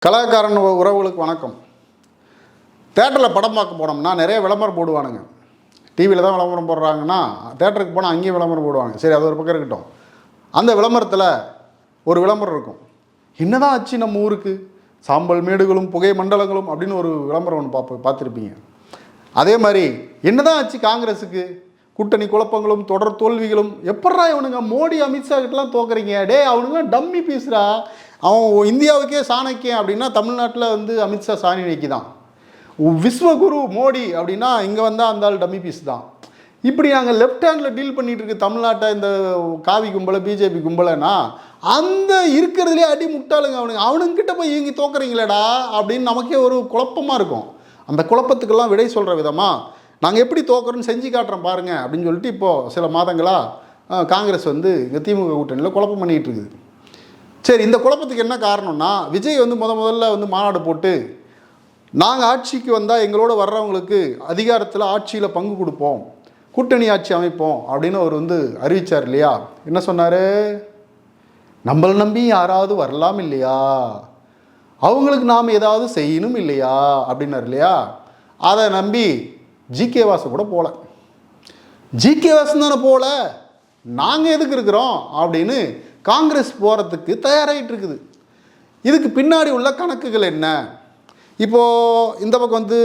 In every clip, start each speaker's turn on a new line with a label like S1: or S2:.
S1: கலாக்காரன் உறவுகளுக்கு வணக்கம். தேட்டரில் படம் பார்க்க போனோம்னா நிறைய விளம்பரம் போடுவானுங்க. டிவியில் தான் விளம்பரம் போடுறாங்கன்னா தேட்டருக்கு போனால் அங்கேயும் விளம்பரம் போடுவாங்க. சரி, அது ஒரு பக்கம் இருக்கட்டும். அந்த விளம்பரத்தில் ஒரு விளம்பரம் இருக்கும். என்னதான் ஆச்சு நம்ம ஊருக்கு, சாம்பல் மேடுகளும் புகை மண்டலங்களும் அப்படின்னு ஒரு விளம்பரம் ஒன்று பார்த்துருப்பீங்க. அதே மாதிரி என்னதான் ஆச்சு காங்கிரஸுக்கு, கூட்டணி குழப்பங்களும் தொடர் தோல்விகளும். எப்பட்றா இவனுங்க மோடி அமித்ஷா கிட்டலாம் தோக்குறீங்க, டே அவனுங்க டம்மி பீஸ்ரா, அவன் இந்தியாவுக்கே சாணக்கியன் அப்படின்னா தமிழ்நாட்டில் வந்து அமித்ஷா சாணக்கியன் தான். விஸ்வகுரு மோடி அப்படின்னா இங்கே வந்தால் அந்த ஆள் டம்மி பீஸ் தான். இப்படி நாங்கள் லெஃப்ட் ஹேண்டில் டீல் பண்ணிகிட்டு இருக்கு தமிழ்நாட்டை இந்த காவி கும்பலை பிஜேபி கும்பலைன்னா அந்த இருக்கிறதுலே அடி முட்டாளுங்க அவனுங்கிட்ட போய் இவங்க தோக்குறீங்களேடா அப்படின்னு நமக்கே ஒரு குழப்பமாக இருக்கும். அந்த குழப்பத்துக்கெல்லாம் விடை சொல்கிற விதமாக நாங்கள் எப்படி தோக்குறோன்னு செஞ்சு காட்டுறோம் பாருங்கள் அப்படின்னு சொல்லிட்டு இப்போது சில மாதங்களாக காங்கிரஸ் வந்து இங்கே திமுக கூட்டணியில் குழப்பம் பண்ணிகிட்டு இருக்குது. சரி, இந்த குழப்பத்துக்கு என்ன காரணம்னா, விஜய் வந்து முதல்ல வந்து மாநாடு போட்டு நாங்கள் ஆட்சிக்கு வந்தால் எங்களோட வர்றவங்களுக்கு அதிகாரத்தில் ஆட்சியில் பங்கு கொடுப்போம், கூட்டணி ஆட்சி அமைப்போம் அப்படின்னு அவர் வந்து அறிவித்தார் இல்லையா. என்ன சொன்னார், நம்மளை நம்பி யாராவது வரலாம் இல்லையா, அவங்களுக்கு நாம் ஏதாவது செய்யணும் இல்லையா அப்படின்னார் இல்லையா. அதை நம்பி ஜிகே வாசு கூட போகல. ஜிகே வாசு தானே போகல, நாங்கள் எதுக்கு இருக்கிறோம் அப்படின்னு காங்கிரஸ் போகிறதுக்கு தயாராகிட்டு இருக்குது. இதுக்கு பின்னாடி உள்ள கணக்குகள் என்ன? இப்போது இந்த பக்கம் வந்து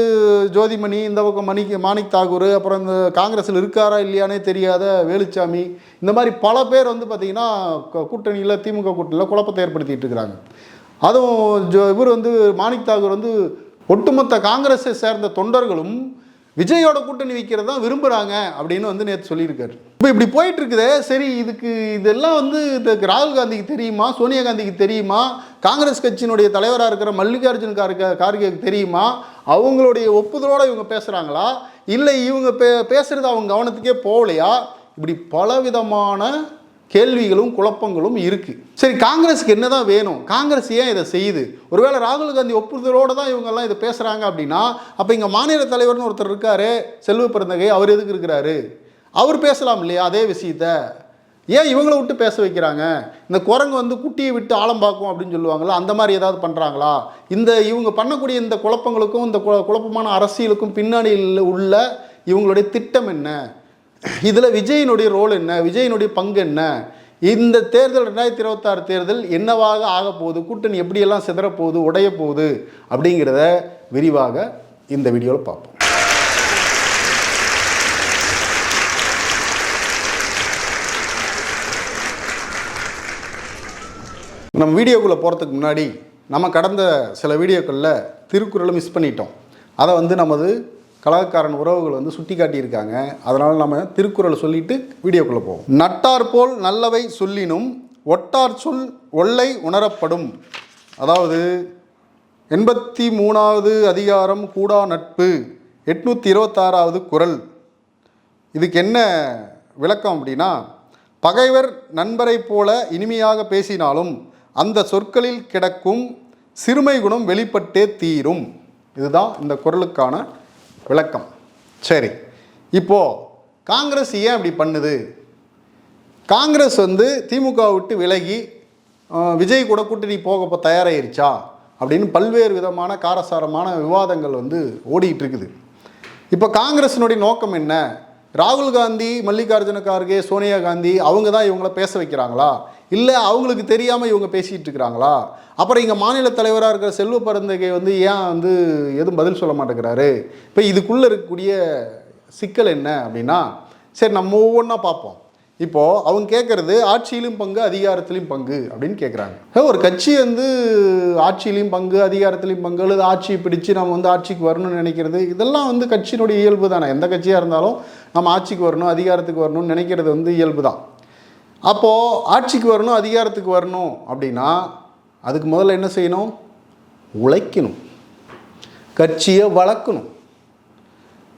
S1: ஜோதிமணி, இந்த பக்கம் மாணிக் தாகூர், அப்புறம் இந்த காங்கிரஸில் இருக்காரா இல்லையானே தெரியாத வேலுச்சாமி, இந்த மாதிரி பல பேர் வந்து பார்த்திங்கன்னா கூட்டணியில் திமுக கூட்டணியில் குழப்பத்தை ஏற்படுத்திகிட்டு இருக்கிறாங்க. அதுவும் இவர் வந்து மாணிக் தாகூர் வந்து ஒட்டுமொத்த காங்கிரஸை சேர்ந்த தொண்டர்களும் விஜயோட கூட்டணி வைக்கிறது தான் விரும்புகிறாங்க அப்படின்னு வந்து நேற்று சொல்லியிருக்காரு. இப்போ இப்படி போயிட்டு இருக்குதே. சரி, இதெல்லாம் வந்து இதுக்கு ராகுல் காந்திக்கு தெரியுமா, சோனியா காந்திக்கு தெரியுமா, காங்கிரஸ் கட்சியினுடைய தலைவராக இருக்கிற மல்லிகார்ஜுன் கார்கேக்கு தெரியுமா, அவங்களுடைய ஒப்புதலோடு இவங்க பேசுகிறாங்களா, இல்லை இவங்க பேசுகிறது அவங்க கவனத்துக்கே போகலையா, இப்படி பலவிதமான கேள்விகளும் குழப்பங்களும் இருக்குது. சரி, காங்கிரஸுக்கு என்ன தான் வேணும், காங்கிரஸ் ஏன் இதை செய்யுது? ஒருவேளை ராகுல் காந்தி ஒப்புதலோடு தான் இவங்கெல்லாம் இதை பேசுகிறாங்க அப்படின்னா அப்போ இங்கே மாநில தலைவர்னு ஒருத்தர் இருக்கார், செல்வ பிறந்தகை, அவர் எதுக்கு இருக்கிறாரு? அவர் பேசலாம் இல்லையா அதே விஷயத்த? ஏன் இவங்களை விட்டு பேச வைக்கிறாங்க? இந்த குரங்கு வந்து குட்டியை விட்டு ஆழம் பார்க்கும் அப்படின்னு சொல்லுவாங்களா, அந்த மாதிரி ஏதாவது பண்ணுறாங்களா? இவங்க பண்ணக்கூடிய இந்த குழப்பங்களுக்கும் இந்த குழப்பமான அரசியலுக்கும் பின்னாடி உள்ள இவங்களுடைய திட்டம் என்ன? இதில் விஜயினுடைய ரோல் என்ன, விஜயினுடைய பங்கு என்ன? இந்த தேர்தல் 2026 தேர்தல் என்னவாக ஆக போகுது, கூட்டணி எப்படியெல்லாம் சிதறப்போகுது, உடைய போகுது அப்படிங்கிறத விரிவாக இந்த வீடியோவில் பார்ப்போம். நம்ம வீடியோக்குள்ளே போகிறதுக்கு முன்னாடி நம்ம கடந்த சில வீடியோக்களில் திருக்குறளை மிஸ் பண்ணிட்டோம். அதை வந்து நமது கலாக்காரன் உறவுகள் வந்து சுட்டி காட்டியிருக்காங்க. அதனால் நம்ம திருக்குறளை சொல்லிட்டு வீடியோக்குள்ளே போவோம். நட்டார் போல் நல்லவை சொல்லினும் ஒட்டார் சொல் ஒல்லை உணரப்படும். அதாவது 83வது அதிகாரம் கூடா நட்பு 826வது குறள். இதுக்கு என்ன விளக்கம் அப்படின்னா, பகைவர் நண்பரை போல இனிமையாக பேசினாலும் அந்த சொற்களில் கிடக்கும் சிறுமை குணம் வெளிப்பட்டே தீரும். இதுதான் இந்த குறளுக்கான விளக்கம். சரி, இப்போது காங்கிரஸ் ஏன் அப்படி பண்ணுது? காங்கிரஸ் வந்து திமுக விட்டு விலகி விஜய் கூட கூட்டணி போக தயாராகிருச்சா அப்படின்னு பல்வேறு விதமான காரசாரமான விவாதங்கள் வந்து ஓடிக்கிட்டு இருக்குது. இப்போ காங்கிரஸினுடைய நோக்கம் என்ன? ராகுல் காந்தி, மல்லிகார்ஜுன கார்கே, சோனியா காந்தி அவங்க தான் இவங்கள பேச வைக்கிறாங்களா, இல்லை அவங்களுக்கு தெரியாமல் இவங்க பேசிகிட்டு இருக்கிறாங்களா? அப்புறம் இங்கே மாநில தலைவராக இருக்கிற செல்வ பிறந்தகை வந்து ஏன் வந்து எதுவும் பதில் சொல்ல மாட்டேங்கிறாரு? இப்போ இதுக்குள்ளே இருக்கக்கூடிய சிக்கல் என்ன அப்படின்னா, சரி நம்ம ஒவ்வொன்றா பார்ப்போம். இப்போது அவங்க கேட்குறது ஆட்சியிலும் பங்கு அதிகாரத்திலையும் பங்கு அப்படின்னு கேட்குறாங்க. ஒரு கட்சி வந்து ஆட்சியிலையும் பங்கு அதிகாரத்திலையும் பங்கு அல்லது ஆட்சியை பிடிச்சு நம்ம வந்து ஆட்சிக்கு வரணும்னு நினைக்கிறது, இதெல்லாம் வந்து கட்சியினுடைய இயல்பு தானே. எந்த கட்சியாக இருந்தாலும் நம்ம ஆட்சிக்கு வரணும் அதிகாரத்துக்கு வரணும்னு நினைக்கிறது வந்து இயல்பு தான். அப்போது ஆட்சிக்கு வரணும் அதிகாரத்துக்கு வரணும் அப்படின்னா அதுக்கு முதல்ல என்ன செய்யணும்? உழைக்கணும், கட்சியை வளர்க்கணும்,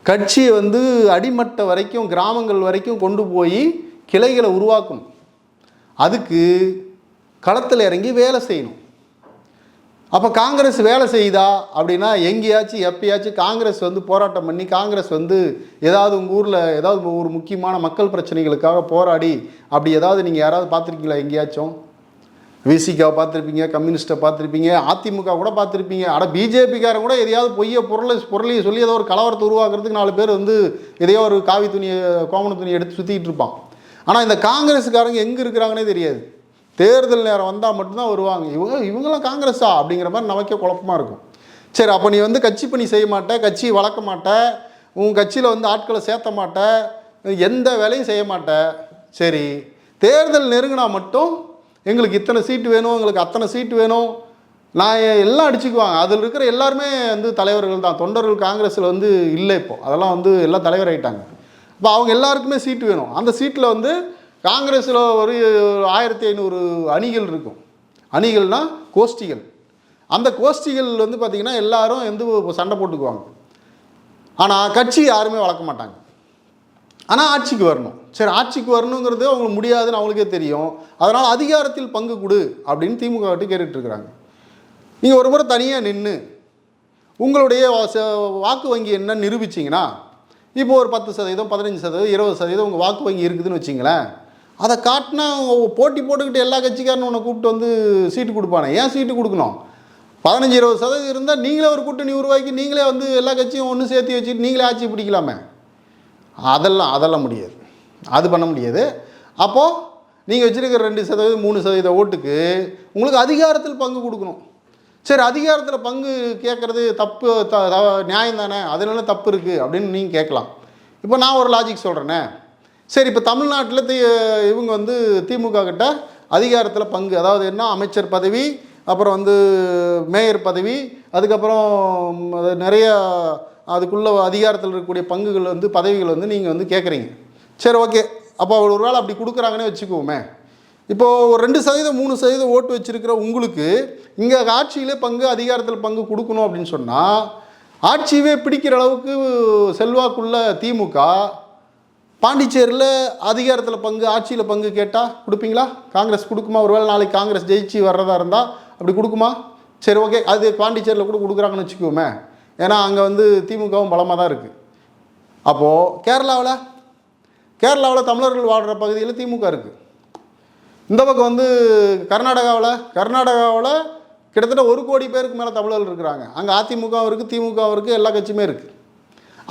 S1: கட்சியை வந்து அடிமட்ட வரைக்கும் கிராமங்கள் வரைக்கும் கொண்டு போய் கிளைகளை உருவாக்கணும். அதுக்கு களத்தில் இறங்கி வேலை செய்யணும். அப்போ காங்கிரஸ் வேலை செய்யுதா அப்படின்னா எங்கேயாச்சும் எப்பயாச்சும் காங்கிரஸ் வந்து போராட்டம் பண்ணி காங்கிரஸ் வந்து ஏதாவது உங்கள் ஊரில் ஏதாவது ஒரு முக்கியமான மக்கள் பிரச்சனைகளுக்காக போராடி அப்படி ஏதாவது நீங்கள் யாராவது பார்த்துருக்கீங்களா எங்கேயாச்சும்? விசிகாவை பார்த்துருப்பீங்க, கம்யூனிஸ்ட்டை பார்த்துருப்பீங்க, அதிமுக கூட பார்த்துருப்பீங்க. ஆனால் பிஜேபிக்காரன் கூட எதையாவது பொருளையை சொல்லி ஏதோ ஒரு கலவரத்தை உருவாக்குறதுக்கு 4 பேர் வந்து எதையோ ஒரு காவி துணியை கோமண துணியை எடுத்து சுற்றிக்கிட்டு இருப்பான். ஆனால் இந்த காங்கிரஸுக்காரங்க எங்கே இருக்கிறாங்கன்னே தெரியாது. தேர்தல் நேரம் வந்தால் மட்டும்தான் வருவாங்க. இவங்களாம் காங்கிரஸா அப்படிங்கிற மாதிரி நமக்கே குழப்பமாக இருக்கும். சரி, அப்போ நீ வந்து கட்சி பணி செய்ய மாட்ட, கட்சியை வளர்க்க மாட்ட, உங்கள் கட்சியில் வந்து ஆட்களை சேர்த்த மாட்ட, எந்த வேலையும் செய்ய மாட்ட. சரி, தேர்தல் நெருங்கினா மட்டும் எங்களுக்கு இத்தனை சீட்டு வேணும், எங்களுக்கு அத்தனை சீட்டு வேணும், நான் எல்லாம் அடிச்சுக்குவாங்க. அதில் இருக்கிற எல்லாருமே வந்து தலைவர்கள் தான். தொண்டர்கள் காங்கிரஸில் வந்து இல்லை, இப்போது அதெல்லாம் வந்து எல்லாம் தலைவர் ஆகிட்டாங்க. இப்போ அவங்க எல்லாருக்குமே சீட்டு வேணும். அந்த சீட்டில் வந்து காங்கிரஸில் ஒரு 1500 அணிகள் இருக்கும். அணிகள்னால் கோஷ்டிகள். அந்த கோஷ்டிகள் வந்து பார்த்திங்கன்னா எல்லாரும் வந்து சண்டை போட்டுக்குவாங்க. ஆனால் கட்சி யாருமே வளர்க்க மாட்டாங்க. ஆனால் ஆட்சிக்கு வரணும். சரி, ஆட்சிக்கு வரணுங்கிறது அவங்களுக்கு முடியாதுன்னு அவங்களுக்கே தெரியும். அதனால் அதிகாரத்தில் பங்கு கொடு அப்படின்னு திமுக கிட்ட கேட்டுட்ருக்குறாங்க. நீங்கள் ஒரு முறை தனியாக நின்று உங்களுடைய வாக்கு வங்கி என்னன்னு நிரூபிச்சிங்கன்னா, இப்போ ஒரு 10%, 15%, 20% உங்கள் வாக்கு வங்கி இருக்குதுன்னு வச்சிங்களேன். அதை காட்டினா போட்டி போட்டுக்கிட்டு எல்லா கட்சிக்காரனும் உன்னை கூப்பிட்டு வந்து சீட்டு கொடுப்பானே. ஏன் சீட்டு கொடுக்கணும்? 15-20% இருந்தால் நீங்களே ஒரு கூட்டணி உருவாக்கி நீங்களே வந்து எல்லா கட்சியும் ஒன்று சேர்த்து வச்சுட்டு நீங்களே ஆட்சி பிடிக்கலாமே. அதெல்லாம் முடியாது, அது பண்ண முடியாது. அப்போது நீங்கள் வச்சுருக்கிற 2%, 3% ஓட்டுக்கு உங்களுக்கு அதிகாரத்தில் பங்கு கொடுக்கணும். சரி, அதிகாரத்தில் பங்கு கேட்குறது தப்பு, நியாயம் தானே, அதுல தப்பு இருக்குது அப்படின்னு நீங்கள் கேட்கலாம். இப்போ நான் ஒரு லாஜிக் சொல்கிறேன்னே. சரி, இப்போ தமிழ்நாட்டில் இவங்க வந்து திமுக கிட்ட அதிகாரத்தில் பங்கு, அதாவது என்ன, அமைச்சர் பதவி, அப்புறம் வந்து மேயர் பதவி, அதுக்கப்புறம் நிறைய அதுக்குள்ள அதிகாரத்தில் இருக்கக்கூடிய பங்குகள் வந்து பதவிகள் வந்து நீங்கள் வந்து கேட்குறீங்க. சரி, ஓகே. அப்போ ஒரு வேளை அப்படி கொடுக்குறாங்கன்னே வச்சுக்குவோமே. இப்போது ஒரு 2%, 3% ஓட்டு வச்சுருக்கிற உங்களுக்கு இங்கே ஆட்சியிலே பங்கு, அதிகாரத்தில் பங்கு கொடுக்கணும் அப்படின்னு சொன்னால், ஆட்சியவே பிடிக்கிற அளவுக்கு செல்வாக்குள்ள திமுக பாண்டிச்சேரியில் அதிகாரத்தில் பங்கு, ஆட்சியில் பங்கு கேட்டால் கொடுப்பீங்களா? காங்கிரஸ் கொடுக்குமா? ஒரு வேளை நாளைக்கு காங்கிரஸ் ஜெயிச்சு வர்றதா இருந்தால் அப்படி கொடுக்குமா? சரி, ஓகே, அது பாண்டிச்சேரியில் கூட கொடுக்குறாங்கன்னு வச்சுக்குவோமே. ஏன்னா அங்கே வந்து திமுகவும் பலமாக தான் இருக்குது. அப்போது கேரளாவில் தமிழர்கள் வாழ்கிற பகுதியில் திமுக இருக்குது. இந்த பக்கம் வந்து கர்நாடகாவில் கிட்டத்தட்ட 1 கோடி பேருக்கு மேலே தமிழர்கள் இருக்கிறாங்க. அங்கே அதிமுகவும் இருக்குது, திமுகவும் இருக்குது, எல்லா கட்சியுமே இருக்குது.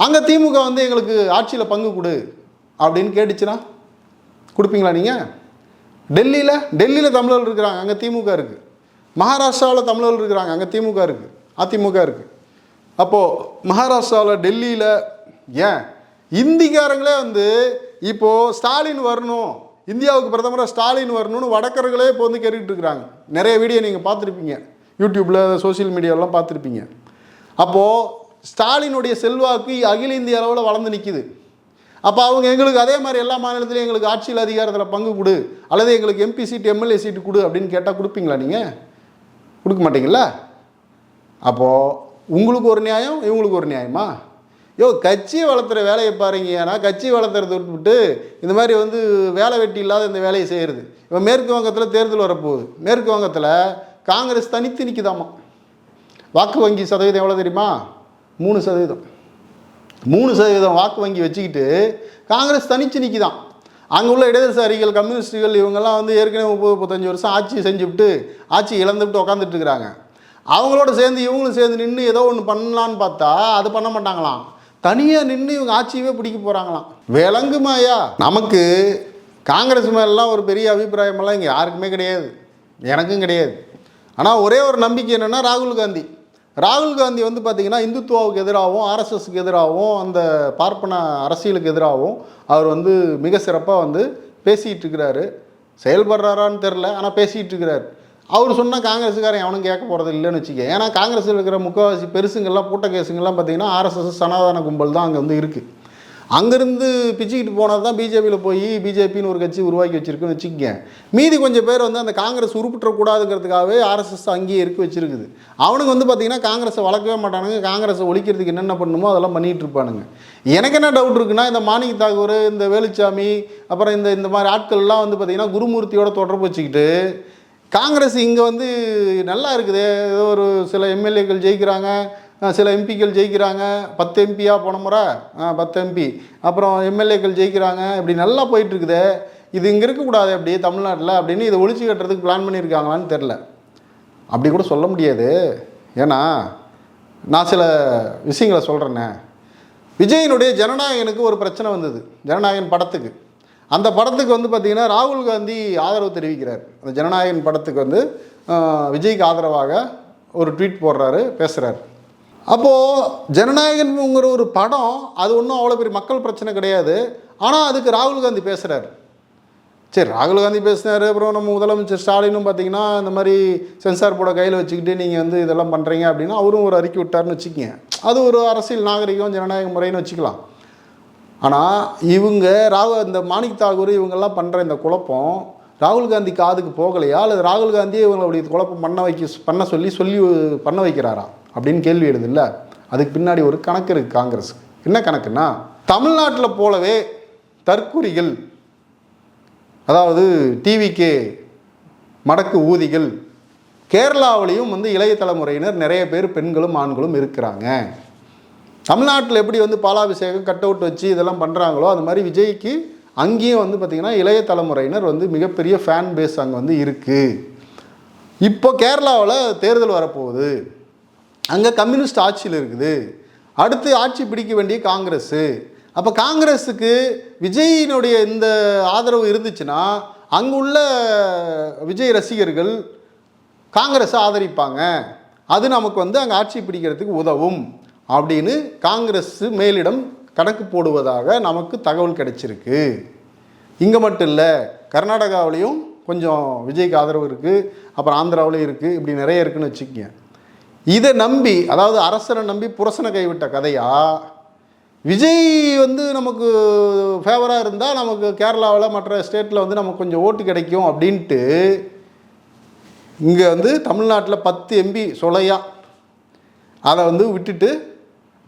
S1: அங்கே திமுக வந்து எங்களுக்கு ஆட்சியில் பங்கு கொடு அப்படின்னு கேட்டுச்சுன்னா கொடுப்பீங்களா நீங்கள்? டெல்லியில் தமிழர்கள் இருக்கிறாங்க, அங்கே திமுக இருக்குது. மகாராஷ்டிராவில் தமிழர்கள் இருக்கிறாங்க, அங்கே திமுக இருக்குது, அதிமுக இருக்குது. அப்போது மகாராஷ்டிராவில், டெல்லியில், ஏன் இந்திக்காரங்களே வந்து இப்போது ஸ்டாலின் வரணும், இந்தியாவுக்கு பிரதமராக ஸ்டாலின் வரணும்னு வடக்கர்களே இப்போ வந்து கேட்டுக்கிட்டு இருக்கிறாங்க. நிறைய வீடியோ நீங்கள் பார்த்துருப்பீங்க, யூடியூப்பில், சோசியல் மீடியாவெலாம் பார்த்துருப்பீங்க. அப்போது ஸ்டாலினுடைய செல்வாக்கு அகில இந்திய அளவில் வளர்ந்து நிற்கிது. அப்போ அவங்க எங்களுக்கு அதே மாதிரி எல்லா மாநிலத்திலையும் எங்களுக்கு ஆட்சியில் அதிகாரத்தில் பங்கு கொடு, அல்லது எங்களுக்கு எம்பி சீட்டு, எம்எல்ஏ சீட்டு கொடு அப்படின்னு கேட்டால் கொடுப்பீங்களா? நீங்கள் கொடுக்க மாட்டீங்களா? அப்போது உங்களுக்கு ஒரு நியாயம், இவங்களுக்கு ஒரு நியாயமா? கட்சியை வளர்த்துற வேலையை பாருங்க. ஏன்னா கட்சி வளர்த்துறத விட்டுவிட்டு இந்த மாதிரி வந்து வேலை வெட்டி இல்லாத இந்த வேலையை செய்கிறது. இப்போ மேற்கு வங்கத்தில் தேர்தல் வரப்போகுது. மேற்கு வங்கத்தில் காங்கிரஸ் தனித்து நிற்குதாமா. வாக்கு வங்கி சதவீதம் எவ்வளோ தெரியுமா? 3%. 3% வாக்கு வங்கி வச்சுக்கிட்டு காங்கிரஸ் தனித்து நிற்கிதான். அங்கே உள்ள இடதுசாரிகள், கம்யூனிஸ்டுகள், இவங்கெல்லாம் வந்து ஏற்கனவே 30-35 வருஷம் ஆட்சி செஞ்சுவிட்டு ஆட்சி இழந்துவிட்டு உட்காந்துட்டு இருக்கிறாங்க. அவங்களோட சேர்ந்து இவங்களும் சேர்ந்து நின்று ஏதோ ஒன்று பண்ணலான்னு பார்த்தா அது பண்ண மாட்டாங்களாம். தனியாக நின்று இவங்க ஆட்சியவே பிடிக்க போகிறாங்களாம். விளங்குமாயா? நமக்கு காங்கிரஸ் மேலாம் ஒரு பெரிய அபிப்பிராயமெல்லாம் இங்கே யாருக்குமே கிடையாது, எனக்கும் கிடையாது. ஆனால் ஒரே ஒரு நம்பிக்கை என்னென்னா, ராகுல் காந்தி வந்து பார்த்திங்கன்னா இந்துத்துவாவுக்கு எதிராகவும், ஆர்எஸ்எஸ்க்கு எதிராகவும், அந்த பார்ப்பன அரசியலுக்கு எதிராகவும் அவர் வந்து மிக சிறப்பாக வந்து பேசிகிட்டு இருக்கிறாரு. செயல்படுறாரான்னு தெரில, ஆனால் பேசிகிட்டு இருக்கிறார். அவர் சொன்னால் காங்கிரஸுக்காரன் எவனும் கேட்க போகிறது இல்லைன்னு வச்சுக்க. ஏன்னா காங்கிரஸில் இருக்கிற முக்கால்வாசி பெருசுங்கள்லாம், கூட்ட கேஸுங்கள்லாம் பார்த்திங்கன்னா ஆர்எஸ்எஸ் சனாதன கும்பல் தான் அங்கே வந்து இருக்குது. அங்கேருந்து பிச்சுக்கிட்டு போனது தான் பிஜேபியில் போய் பிஜேபின்னு ஒரு கட்சி உருவாக்கி வச்சுருக்குன்னு வச்சுக்கோங்க. மீதி கொஞ்சம் பேர் வந்து அந்த காங்கிரஸ் உருப்பிட்டக்கூடாதுங்கிறதுக்காகவே ஆர்எஸ்எஸ் அங்கேயே இருக்க வச்சுருக்குது. அவனுக்கு வந்து பார்த்திங்கன்னா காங்கிரஸை வளர்க்கவே மாட்டானுங்க. காங்கிரஸை ஒழிக்கிறதுக்கு என்னென்ன பண்ணணுமோ அதெல்லாம் பண்ணிகிட்டு இருப்பானுங்க. எனக்கு என்ன டவுட் இருக்குன்னா, இந்த மாணிக் தாகூர், இந்த வேலுச்சாமி, அப்புறம் இந்த மாதிரி ஆட்கள்லாம் வந்து பார்த்திங்கன்னா குருமூர்த்தியோட தொடர்பு வச்சுக்கிட்டு காங்கிரஸ் இங்கே வந்து நல்லா இருக்குது. ஏதோ ஒரு சில எம்எல்ஏக்கள் ஜெயிக்கிறாங்க, சில எம்பிக்கள் ஜெயிக்கிறாங்க. 10 எம்பியாக போன முறை 10 எம்பி, அப்புறம் எம்எல்ஏக்கள் ஜெயிக்கிறாங்க. இப்படி நல்லா போயிட்டுருக்குது. இது இங்கே இருக்கக்கூடாது அப்படியே தமிழ்நாட்டில் அப்படின்னு இதை ஒழிச்சு கட்டுறதுக்கு பிளான் பண்ணியிருக்காங்களான்னு தெரில. அப்படி கூட சொல்ல முடியாது. ஏன்னா நான் சில விஷயங்களை சொல்கிறேன்னே. விஜயினுடைய ஜனநாயகனுக்கு ஒரு பிரச்சனை வந்தது, ஜனநாயகன் படத்துக்கு. அந்த படத்துக்கு வந்து பார்த்திங்கன்னா ராகுல் காந்தி ஆதரவு தெரிவிக்கிறார். அந்த ஜனநாயகன் படத்துக்கு வந்து விஜய்க்கு ஆதரவாக ஒரு ட்வீட் போடுறாரு, பேசுகிறார். அப்போது ஜனநாயகன்ங்கிற ஒரு படம் அது ஒன்றும் அவ்வளோ பெரிய மக்கள் பிரச்சனை கிடையாது. ஆனால் அதுக்கு ராகுல் காந்தி பேசுகிறார். சரி, ராகுல் காந்தி பேசினார். அப்புறம் நம்ம முதலமைச்சர் ஸ்டாலினும் பார்த்திங்கன்னா இந்த மாதிரி சென்சார் போர்டை கையில் வச்சுக்கிட்டு நீங்கள் வந்து இதெல்லாம் பண்ணுறீங்க அப்படின்னா அவரும் ஒரு அறிக்கை விட்டார்னு வச்சுக்கோங்க. அது ஒரு அரசியல் நாகரிகம், ஜனநாயக முறைன்னு வச்சுக்கலாம். ஆனால் இவங்க இந்த மாணிக் தாகூர் இவங்கெல்லாம் பண்ணுற இந்த குழப்பம் ராகுல் காந்தி காதுக்கு போகலையா, அல்லது ராகுல் காந்தியே இவங்களை அப்படி குழப்பம் பண்ண சொல்லி பண்ண வைக்கிறாரா அப்படின்னு கேள்வி எழுது இல்லை. அதுக்கு பின்னாடி ஒரு கணக்கு இருக்குது காங்கிரஸுக்கு. என்ன கணக்குன்னா, தமிழ்நாட்டில் போலவே தற்குறிகள், அதாவது டிவிகே மடக்கு ஊதிகள், கேரளாவிலையும் வந்து இளைய தலைமுறையினர் நிறைய பேர் பெண்களும் ஆண்களும் இருக்கிறாங்க. தமிழ்நாட்டில் எப்படி வந்து பாலாபிஷேகம் கட் அவுட் வச்சு இதெல்லாம் பண்ணுறாங்களோ அது மாதிரி விஜய்க்கு அங்கேயும் வந்து பார்த்திங்கன்னா இளைய தலைமுறையினர் வந்து மிகப்பெரிய ஃபேன் பேஸ் அங்கே வந்து இருக்குது. இப்போ கேரளாவில் தேர்தல் வரப்போகுது, அங்கே கம்யூனிஸ்ட் ஆட்சியில் இருக்குது, அடுத்து ஆட்சி பிடிக்க வேண்டிய காங்கிரஸு. அப்போ காங்கிரஸுக்கு விஜயினுடைய இந்த ஆதரவு இருந்துச்சுன்னா அங்குள்ள விஜய் ரசிகர்கள் காங்கிரஸை ஆதரிப்பாங்க, அது நமக்கு வந்து அங்கே ஆட்சி பிடிக்கிறதுக்கு உதவும் அப்படின்னு காங்கிரஸ் மேலிடம் கணக்கு போடுவதாக நமக்கு தகவல் கிடைச்சிருக்கு. இங்கே மட்டும் இல்லை, கர்நாடகாவிலையும் கொஞ்சம் விஜய்க்கு ஆதரவு இருக்குது, அப்புறம் ஆந்திராவிலையும் இருக்குது, இப்படி நிறைய இருக்குதுன்னு வச்சுக்கோங்க. இதை நம்பி, அதாவது அரசனை நம்பி புரசனை கைவிட்ட கதையா, விஜய் வந்து நமக்கு ஃபேவராக இருந்தால் நமக்கு கேரளாவில் மற்ற ஸ்டேட்டில் வந்து நமக்கு கொஞ்சம் ஓட்டு கிடைக்கும் அப்படின்ட்டு இங்கே வந்து தமிழ்நாட்டில் 10 எம்பி சொலையா அதை வந்து விட்டுட்டு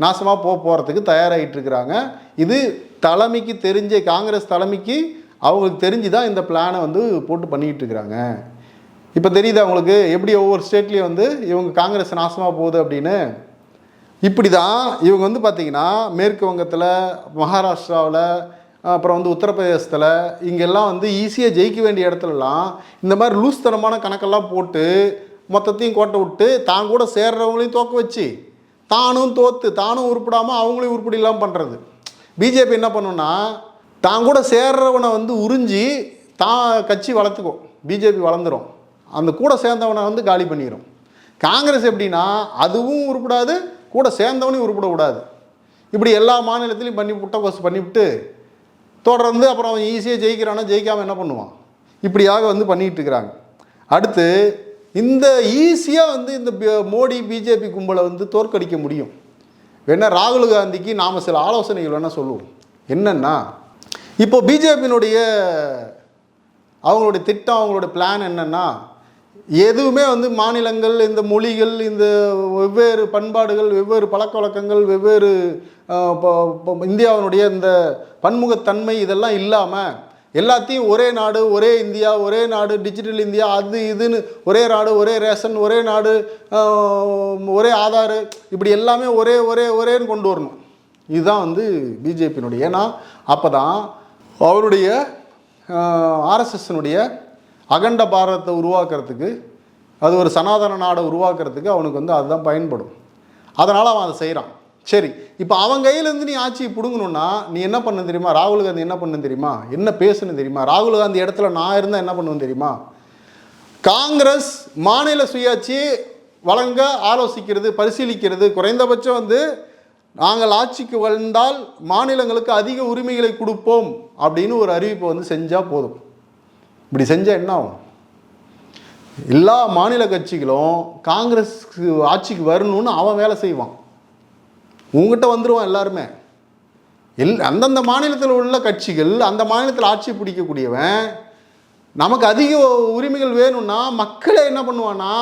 S1: நாசமாக போகிறதுக்கு தயாராகிட்டு இருக்கிறாங்க. இது தலைமைக்கு தெரிஞ்ச, காங்கிரஸ் தலைமைக்கு அவங்களுக்கு தெரிஞ்சு தான் இந்த பிளானை வந்து போட்டு பண்ணிக்கிட்டு இருக்கிறாங்க. இப்போ தெரியுது அவங்களுக்கு எப்படி ஒவ்வொரு ஸ்டேட்லேயும் வந்து இவங்க காங்கிரஸ் நாசமாக போகுது அப்படின்னு. இப்படி தான் இவங்க வந்து பார்த்திங்கன்னா மேற்கு வங்கத்தில், மகாராஷ்டிராவில், அப்புறம் வந்து உத்தரப்பிரதேசத்தில் இங்கெல்லாம் வந்து ஈஸியாக ஜெயிக்க வேண்டிய இடத்துலலாம் இந்த மாதிரி லூஸ்தனமான கணக்கெல்லாம் போட்டு மொத்தத்தையும் கோட்டை விட்டு தான் கூட சேர்றவங்களையும் தோக்க வச்சு தானும் தோற்று தானும் உருப்பிடாமல் அவங்களையும் உருப்படி இல்லாமல் பண்ணுறது. பிஜேபி என்ன பண்ணுன்னா தான் கூட சேர்றவனை வந்து உறிஞ்சி தான் கட்சி வளர்த்துக்கும், பிஜேபி வளர்ந்துடும், அந்த கூட சேர்ந்தவனை வந்து காலி பண்ணிடும். காங்கிரஸ் எப்படின்னா அதுவும் உருப்படாது, கூட சேர்ந்தவனையும் உருப்படக்கூடாது. இப்படி எல்லா மாநிலத்திலையும் பண்ணி புட்டகோஸ் பண்ணிவிட்டு தொடர்ந்து அப்புறம் அவன் ஈஸியாக ஜெயிக்கிறானா, ஜெயிக்காமல் என்ன பண்ணுவான், இப்படியாக வந்து பண்ணிகிட்டு இருக்கிறாங்க. அடுத்து இந்த ஈஸியாக வந்து இந்த மோடி பிஜேபி கும்பலை வந்து தோற்கடிக்க முடியும். வேணால் ராகுல் காந்திக்கு நாம் சில ஆலோசனைகள் வேணால் சொல்லுவோம். என்னென்னா, இப்போ பிஜேபியினுடைய அவங்களுடைய திட்டம், அவங்களுடைய பிளான் என்னென்னா, எதுவுமே வந்து மாநிலங்கள், இந்த மொழிகள், இந்த வெவ்வேறு பண்பாடுகள், வெவ்வேறு பழக்க வழக்கங்கள், வெவ்வேறு இந்தியாவினுடைய இந்த பன்முகத்தன்மை இதெல்லாம் இல்லாமல் எல்லாத்தையும் ஒரே நாடு, ஒரே இந்தியா, ஒரே நாடு, டிஜிட்டல் இந்தியா, அது இதுன்னு ஒரே நாடு, ஒரே ரேஷன், ஒரே நாடு, ஒரே ஆதார், இப்படி எல்லாமே ஒரேன்னு கொண்டு வரணும். இதுதான் வந்து பிஜேபியினுடைய. ஏன்னா அப்போ தான் அவருடைய ஆர்எஸ்எஸ்னுடைய அகண்ட பாரதத்தை உருவாக்குறதுக்கு, அது ஒரு சனாதன நாடை உருவாக்குறதுக்கு அவனுக்கு வந்து அதுதான் பயன்படும். அதனால் அவன் அதை செய்கிறான். சரி, இப்போ அவன் கையிலேருந்து நீ ஆட்சியை பிடுங்கணுன்னா நீ என்ன பண்ண தெரியுமா? ராகுல் காந்தி என்ன பண்ணு தெரியுமா? என்ன பேசணும் தெரியுமா? ராகுல் காந்தி இடத்துல நான் இருந்தால் என்ன பண்ணுவேன் தெரியுமா? காங்கிரஸ் மாநில சுயாட்சியை வழங்க ஆலோசிக்கிறது, பரிசீலிக்கிறது. குறைந்தபட்சம் வந்து நாங்கள் ஆட்சிக்கு வந்தால் மாநிலங்களுக்கு அதிக உரிமைகளை கொடுப்போம் அப்படின்னு ஒரு அறிவிப்பை வந்து செஞ்சால் போதும். இப்படி செஞ்சால் என்ன ஆகும்? எல்லா மாநில கட்சிகளும் காங்கிரஸ் ஆட்சிக்கு வரணும்னு அவன் வேலை செய்வான். உங்ககிட்ட வந்துடுவான் எல்லாருமே. அந்தந்த மாநிலத்தில் உள்ள கட்சிகள் அந்த மாநிலத்தில் ஆட்சி பிடிக்கக்கூடியவன் நமக்கு அதிக உரிமைகள் வேணும்னா மக்களை என்ன பண்ணுவான்னா,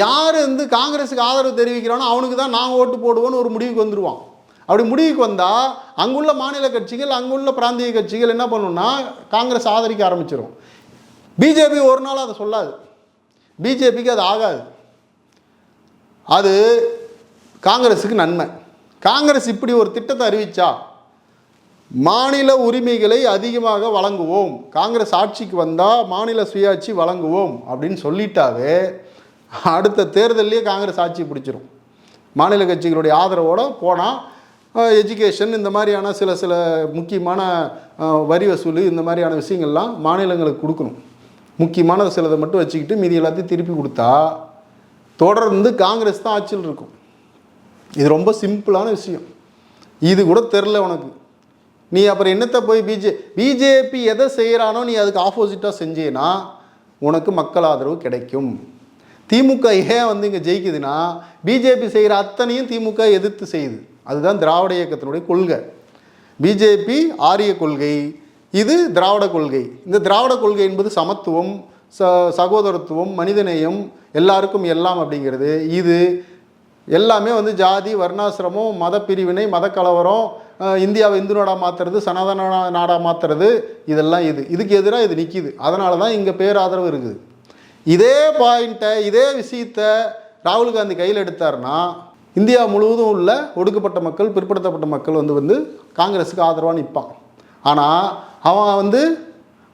S1: யார் வந்து காங்கிரஸுக்கு ஆதரவு தெரிவிக்கிறானோ அவனுக்கு தான் நான் ஓட்டு போடுவோன்னு ஒரு முடிவுக்கு வந்துடுவான். அப்படி முடிவுக்கு வந்தால் அங்குள்ள மாநில கட்சிகள், அங்குள்ள பிராந்திய கட்சிகள் என்ன பண்ணுன்னா காங்கிரஸ் ஆதரிக்க ஆரம்பிச்சிடும். பிஜேபி ஒரு நாள் அதை சொல்லாது, பிஜேபிக்கு அது ஆகாது. அது காங்கிரஸுக்கு நன்மை. காங்கிரஸ் இப்படி ஒரு திட்டத்தை அறிவித்தா மாநில உரிமைகளை அதிகமாக வழங்குவோம், காங்கிரஸ் ஆட்சிக்கு வந்தால் மாநில சுயாட்சி வழங்குவோம் அப்படின்னு சொல்லிட்டாவே அடுத்த தேர்தலையே காங்கிரஸ் ஆட்சி பிடிச்சிரும். மாநில கட்சிகளுடைய ஆதரவோடு போனால் எஜுகேஷன் இந்த மாதிரியான சில முக்கியமான வரி வசூல் இந்த மாதிரியான விஷயங்கள்லாம் மாநிலங்களுக்கு கொடுக்கணும். முக்கியமான சிலதை மட்டும் வச்சுக்கிட்டு மீதி எல்லாத்தையும் திருப்பி கொடுத்தா தொடர்ந்து காங்கிரஸ் தான் ஆட்சியில் இருக்கும். இது ரொம்ப சிம்பிளான விஷயம். இது கூட தெரில உனக்கு. நீ அப்புறம் என்னத்தை போய் பிஜேபி எதை செய்கிறானோ நீ அதுக்கு ஆப்போசிட்டாக செஞ்சேன்னா உனக்கு மக்கள் ஆதரவு கிடைக்கும். திமுக ஏன் வந்து இங்கே ஜெயிக்குதுன்னா பிஜேபி செய்கிற அத்தனையும் திமுக எதிர்த்து செய்யுது. அதுதான் திராவிட இயக்கத்தினுடைய கொள்கை. பிஜேபி ஆரிய கொள்கை, இது திராவிட கொள்கை. இந்த திராவிட கொள்கை என்பது சமத்துவம், சகோதரத்துவம், மனிதநேயம், எல்லாருக்கும் எல்லாம் அப்படிங்கிறது. இது எல்லாமே வந்து ஜாதி, வர்ணாசிரமம், மத பிரிவினை, மத கலவரம், இந்தியாவை இந்து நாடாக மாற்றுறது, சனாதன நாடாக மாற்றுறது, இதெல்லாம் இதுக்கு எதிராக இது நிற்கிது. அதனால தான் இங்கே பேராதரவு இருக்குது. இதே பாயிண்ட்டை, இதே விஷயத்தை ராகுல் காந்தி கையில் எடுத்தார்னா இந்தியா முழுவதும் உள்ள ஒடுக்கப்பட்ட மக்கள், பிற்படுத்தப்பட்ட மக்கள் வந்து காங்கிரஸுக்கு ஆதரவாக நிற்பான். ஆனால் அவன் வந்து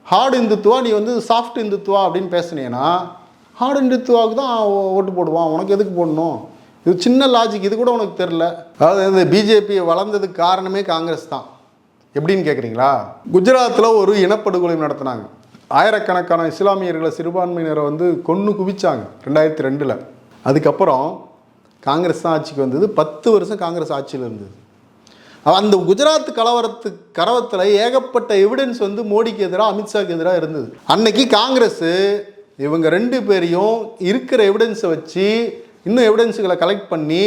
S1: ஹார்டு இந்துத்துவா, நீ வந்து சாஃப்ட் இந்துத்துவா அப்படின்னு பேசுனேன்னா ஹார்டு இந்துத்துவாவுக்கு தான் ஓட்டு போடுவான். உனக்கு எதுக்கு போடணும்? இது சின்ன லாஜிக். இது கூட உனக்கு தெரில. அதாவது இந்த பிஜேபி வளர்ந்ததுக்கு காரணமே காங்கிரஸ் தான். எப்படின்னு கேட்குறீங்களா? குஜராத்தில் ஒரு இனப்படுகொலை நடத்தினாங்க. ஆயிரக்கணக்கான இஸ்லாமியர்களை, சிறுபான்மையினரை வந்து கொன்று குவிச்சாங்க 2002. அதுக்கப்புறம் காங்கிரஸ் தான் ஆட்சிக்கு வந்தது. 10 வருஷம் காங்கிரஸ் ஆட்சியில் இருந்தது. அந்த குஜராத் கலவரத்தில் ஏகப்பட்ட எவிடன்ஸ் வந்து மோடிக்கு எதிராக, அமித்ஷாக்கு எதிராக இருந்தது. அன்னைக்கு காங்கிரஸ் இவங்க 2 பேரையும் இருக்கிற எவிடன்ஸை வச்சு இன்னும் எவிடன்ஸுகளை கலெக்ட் பண்ணி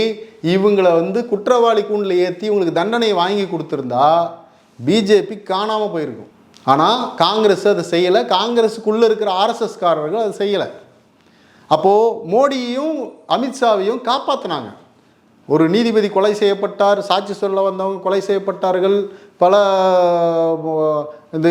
S1: இவங்களை வந்து குற்றவாளி கூண்டில் ஏற்றி இவங்களுக்கு தண்டனையை வாங்கி கொடுத்துருந்தா பிஜேபி காணாமல் போயிருக்கும். ஆனால் காங்கிரஸ் அதை செய்யலை. காங்கிரஸுக்குள்ளே இருக்கிற ஆர்எஸ்எஸ்காரர்கள் அதை செய்யலை. அப்போது மோடியையும் அமித்ஷாவையும் காப்பாற்றினாங்க. ஒரு நீதிபதி கொலை செய்யப்பட்டார், சாட்சி சொல்ல வந்தவங்க கொலை செய்யப்பட்டார்கள், பல இது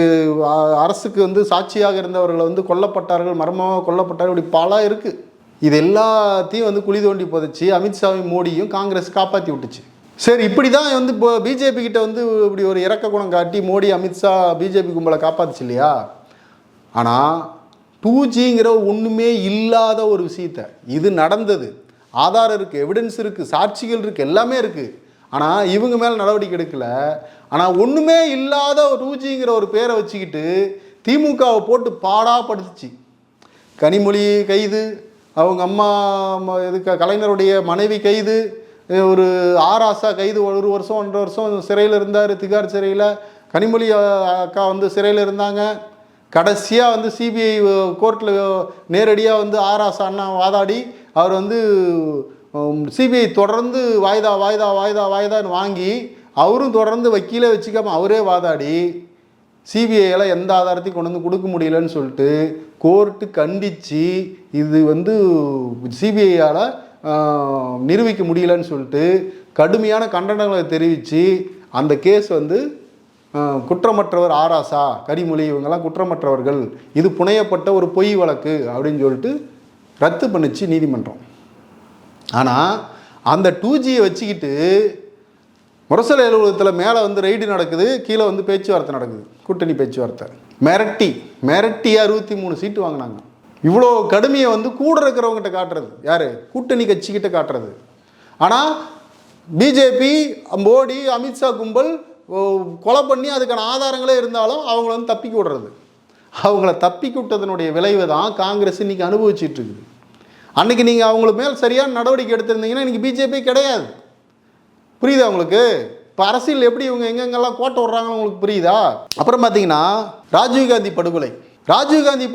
S1: அரசுக்கு வந்து சாட்சியாக இருந்தவர்களை வந்து கொல்லப்பட்டார்கள், மர்மமாக கொல்லப்பட்டார்கள். இப்படி பல இருக்குது. இது எல்லாத்தையும் வந்து குழி தோண்டி புதைச்சி அமித்ஷாவையும் மோடியும் காங்கிரஸ் காப்பாற்றி விட்டுச்சு. சரி, இப்படி தான் வந்து இப்போ பிஜேபி கிட்ட வந்து இப்படி ஒரு இறக்க குணம் காட்டி மோடி, அமித்ஷா பிஜேபி கும்பலை காப்பாற்றுச்சு இல்லையா? ஆனால் 2Gங்கிற ஒன்றுமே இல்லாத ஒரு விஷயத்தை, இது நடந்தது, ஆதாரம் இருக்குது, எவிடன்ஸ் இருக்குது, சாட்சிகள் இருக்குது, எல்லாமே இருக்குது. ஆனால் இவங்க மேலே நடவடிக்கை எடுக்கலை. ஆனால் ஒன்றுமே இல்லாத ஒரு 2Gங்கிற ஒரு பேரை வச்சுக்கிட்டு திமுகவை போட்டு பாடாப்படுத்துச்சு. கனிமொழி கைது, அவங்க அம்மா இதுக்கு கலைஞருடைய மனைவி கைது, ஒரு ஆராசா கைது, 1 வருஷம் 1.5 வருஷம் சிறையில் இருந்தார், திகார் சிறையில். கனிமொழி அக்கா வந்து சிறையில் இருந்தாங்க. கடைசியாக வந்து சிபிஐ கோர்ட்டில் நேரடியாக வந்து ஆராசா அண்ணா வாதாடி அவர் வந்து சிபிஐ தொடர்ந்து வாய்தான்னு வாங்கி அவரும் தொடர்ந்து வக்கீலே வச்சுக்காம அவரே வாதாடி சிபிஐயில் எந்த ஆதாரத்தையும் கொண்டு வந்து கொடுக்க முடியலன்னு சொல்லிட்டு கோர்ட்டு கண்டித்து இது வந்து சிபிஐயால் நிரூபிக்க முடியலன்னு சொல்லிட்டு கடுமையான கண்டனங்களை தெரிவித்து அந்த கேஸ் வந்து குற்றமற்றவர் ஆராசா, கனிமொழி இவங்கெல்லாம் குற்றமற்றவர்கள், இது புனையப்பட்ட ஒரு பொய் வழக்கு அப்படின்னு சொல்லிட்டு ரத்து பண்ணிச்சு நீதிமன்றம். ஆனால் அந்த 2Gயை வச்சுக்கிட்டு முரசொலி அலுவலகத்தில் மேலே வந்து ரெய்டு நடக்குது, கீழே வந்து பேச்சுவார்த்தை நடக்குது, கூட்டணி பேச்சுவார்த்தை. மிரட்டி 63 சீட்டு வாங்கினாங்க. இவ்வளோ கடுமையை வந்து கூட இருக்கிறவங்ககிட்ட காட்டுறது யார்? கூட்டணி கட்சிக்கிட்ட காட்டுறது. ஆனால் பிஜேபி, மோடி, அமித்ஷா கும்பல் கொலை பண்ணி அதுக்கான ஆதாரங்களே இருந்தாலும் அவங்கள வந்து தப்பிக்க விடுறது. அவங்கள தப்பிக்க விட்டதனுடைய விளைவு தான் காங்கிரஸ் இன்றைக்கி அனுபவிச்சுட்டு இருக்குது. அன்றைக்கி நீங்கள் அவங்களுக்கு மேல் சரியான நடவடிக்கை எடுத்திருந்தீங்கன்னா இன்றைக்கி பிஜேபி கிடையாது. புரியுதா உங்களுக்கு? இப்போ அரசியல் எப்படி இவங்க எங்கெங்கெல்லாம் கோட்டை விட்றாங்கன்னு உங்களுக்கு புரியுதா? அப்புறம் பார்த்தீங்கன்னா ராஜீவ்காந்தி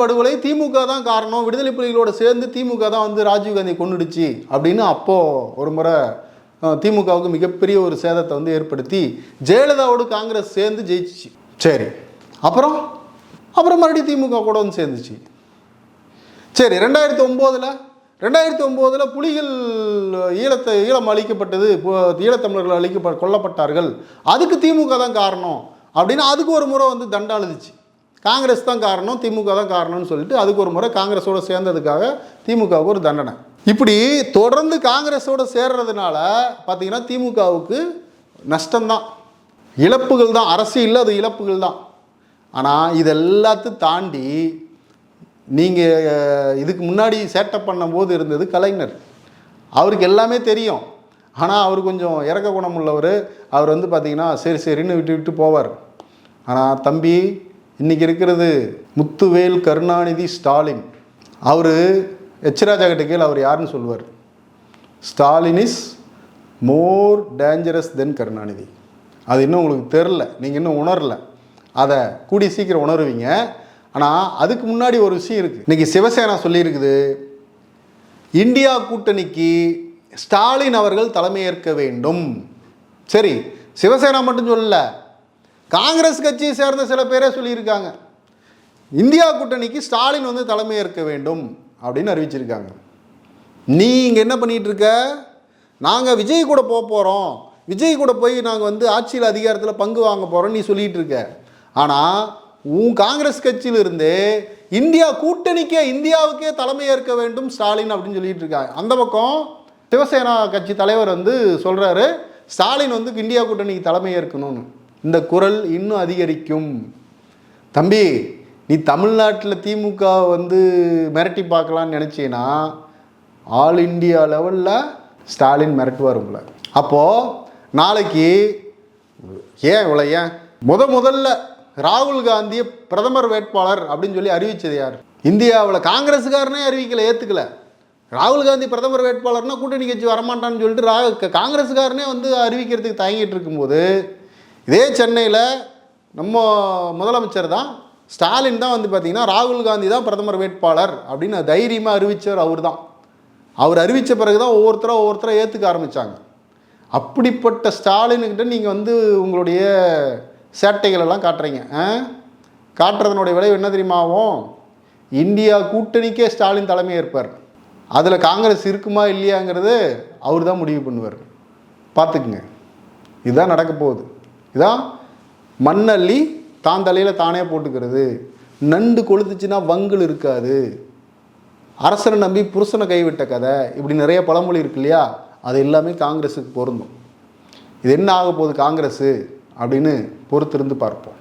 S1: படுகொலை திமுக தான் காரணம், விடுதலை புலிகளோட சேர்ந்து திமுக தான் வந்து ராஜீவ்காந்தி கொன்னுடுச்சு அப்படின்னு அப்போது ஒரு முறை திமுகவுக்கு மிகப்பெரிய ஒரு சேதத்தை வந்து ஏற்படுத்தி ஜெயலலிதாவோடு காங்கிரஸ் சேர்ந்து ஜெயிச்சிச்சு. சரி, அப்புறம் மறுபடியும் திமுக கூட வந்து சேர்ந்துச்சு. சரி, 2009 புலிகள் ஈழம் அழிக்கப்பட்டது, ஈழத்தமிழர்கள் கொல்லப்பட்டார்கள், அதுக்கு திமுக தான் காரணம் அப்படின்னு அதுக்கு ஒரு முறை வந்து தண்டனை எழுதிச்சு. காங்கிரஸ் தான் காரணம், திமுக தான் காரணம்னு சொல்லிட்டு அதுக்கு ஒரு முறை காங்கிரஸோடு சேர்ந்ததுக்காக திமுகவுக்கு ஒரு தண்டனை. இப்படி தொடர்ந்து காங்கிரஸோடு சேர்றதுனால பார்த்தீங்கன்னா திமுகவுக்கு நஷ்டம்தான். இழப்புகள் தான், அரசியல் அது இழப்புகள் தான். ஆனால் இது எல்லாத்தையும் தாண்டி நீங்கள் இதுக்கு முன்னாடி சேட்டப் பண்ணும்போது இருந்தது கலைஞர். அவருக்கு எல்லாமே தெரியும். ஆனால் அவர் கொஞ்சம் இறக்க குணம் உள்ளவர். அவர் வந்து பார்த்திங்கன்னா சரி சரின்னு விட்டு விட்டு போவார். ஆனால் தம்பி, இன்றைக்கி இருக்கிறது முத்துவேல் கருணாநிதி ஸ்டாலின். அவர் எச்ராஜா கிட்ட கீழே அவர் யாருன்னு சொல்லுவார்? ஸ்டாலின் இஸ் மோர் டேஞ்சரஸ் தென் கருணாநிதி. அது இன்னும் உங்களுக்கு தெரில, நீங்கள் இன்னும் உணரல. அதை கூடி சீக்கிரம் உணருவீங்க. ஆனால் அதுக்கு முன்னாடி ஒரு விஷயம் இருக்குது. இன்றைக்கி சிவசேனா சொல்லியிருக்குது, இந்தியா கூட்டணிக்கு ஸ்டாலின் அவர்கள் தலைமையேற்க வேண்டும். சரி, சிவசேனா மட்டும் சொல்லல, காங்கிரஸ் கட்சியை சேர்ந்த சில பேரே சொல்லியிருக்காங்க இந்தியா கூட்டணிக்கு ஸ்டாலின் வந்து தலைமையேற்க வேண்டும் அப்படின்னு அறிவிச்சிருக்காங்க. நீ இங்கே என்ன பண்ணிகிட்டு இருக்க? நாங்கள் விஜய் கூட போக போகிறோம், விஜய் கூட போய் நாங்கள் வந்து ஆட்சியில் அதிகாரத்தில் பங்கு வாங்க போகிறோம் நீ சொல்லிகிட்டு இருக்க. ஆனால் உன் காங்கிரஸ் கட்சியிலிருந்து இந்தியா கூட்டணிக்கே, இந்தியாவுக்கே தலைமையேற்க வேண்டும் ஸ்டாலின் அப்படின்னு சொல்லிட்டு இருக்காங்க. அந்த பக்கம் சிவசேனா கட்சி தலைவர் வந்து சொல்கிறாரு ஸ்டாலின் வந்து இந்தியா கூட்டணிக்கு தலைமையேற்கணும்னு. இந்த குரல் இன்னும் அதிகரிக்கும். தம்பி, நீ தமிழ்நாட்டில் திமுக வந்து மிரட்டி பார்க்கலான்னு நினச்சின்னா ஆல் இண்டியா லெவலில் ஸ்டாலின் மிரட்டுவார் உங்களை. அப்போது நாளைக்கு ஏன் முதல்ல ராகுல் காந்தியை பிரதமர் வேட்பாளர் அப்படின்னு சொல்லி அறிவித்தது யார்? இந்தியாவில் காங்கிரஸுக்காரனே அறிவிக்கலை, ஏற்றுக்கல. ராகுல் காந்தி பிரதமர் வேட்பாளர்னா கூட்டணி கட்சி வரமாட்டான்னு சொல்லிட்டு காங்கிரஸுக்காரனே வந்து அறிவிக்கிறதுக்கு தயங்கிட்டு இருக்கும்போது, இதே சென்னையில் நம்ம முதலமைச்சர் தான் ஸ்டாலின் தான் வந்து பார்த்திங்கன்னா ராகுல் காந்தி தான் பிரதமர் வேட்பாளர் அப்படின்னு தைரியமாக அறிவித்தவர் அவர் தான். அவர் அறிவித்த பிறகு தான் ஒவ்வொருத்தராக ஏற்றுக்க ஆரம்பித்தாங்க. அப்படிப்பட்ட ஸ்டாலின்கிட்ட நீங்கள் வந்து உங்களுடைய சேட்டைகளெல்லாம் காட்டுறீங்க. காட்டுறதுனுடைய விளைவு என்ன தெரியுமாவும்? இந்தியா கூட்டணிக்கே ஸ்டாலின் தலைமை ஏற்பார். அதில் காங்கிரஸ் இருக்குமா இல்லையாங்கிறது அவர் தான் முடிவு பண்ணுவார். பார்த்துக்குங்க, இதுதான் நடக்க போகுது. இதான் மண்ணள்ளி தான் தலையில் தானே போட்டுக்கிறது. நண்டு கொளுத்துச்சுன்னா வங்குல் இருக்காது, அரசனை நம்பி புருஷனை கைவிட்ட கதை, இப்படி நிறைய பழமொழி இருக்கு இல்லையா? அது எல்லாமே காங்கிரஸுக்கு பொருந்தும். இது என்ன ஆக போகுது காங்கிரஸு அப்படின்னு பொறுத்திருந்து பார்ப்போம்.